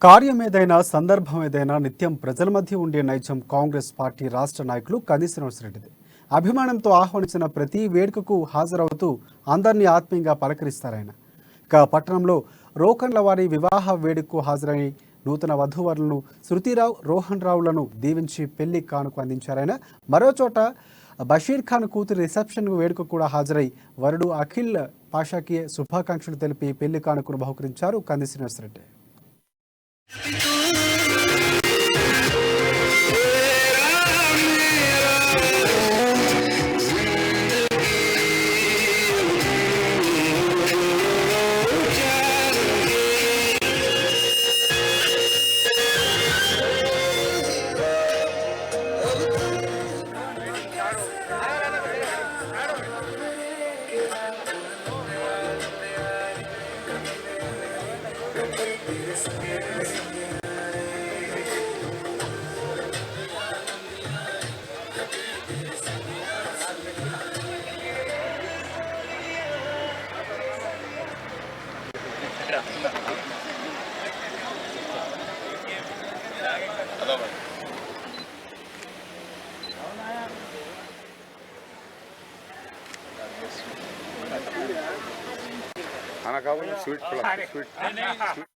కార్యమేదైనా సందర్భమేదైనా నిత్యం ప్రజల మధ్య ఉండే నైజం కాంగ్రెస్ పార్టీ రాష్ట్ర నాయకులు కంది శ్రీనివాసరెడ్డిది. అభిమానంతో ఆహ్వానించిన ప్రతి వేడుకకు హాజరవుతూ అందరినీ ఆత్మీయంగా పలకరిస్తారాయన. ఇక పట్టణంలో రోకన్ల వారి వివాహ వేడుకకు హాజరై నూతన వధూవరులను శృతిరావు, రోహన్ రావులను దీవించి పెళ్లి కానుక అందించారాయన. మరోచోట బషీర్ ఖాన్ కూతురి రిసెప్షన్ వేడుక కూడా హాజరై వరుడు అఖిల్ పాషాకి శుభాకాంక్షలు తెలిపి పెళ్లి కానుకను బహుకరించారు కంది శ్రీనివాసరెడ్డి. खाना खाओ स्वीट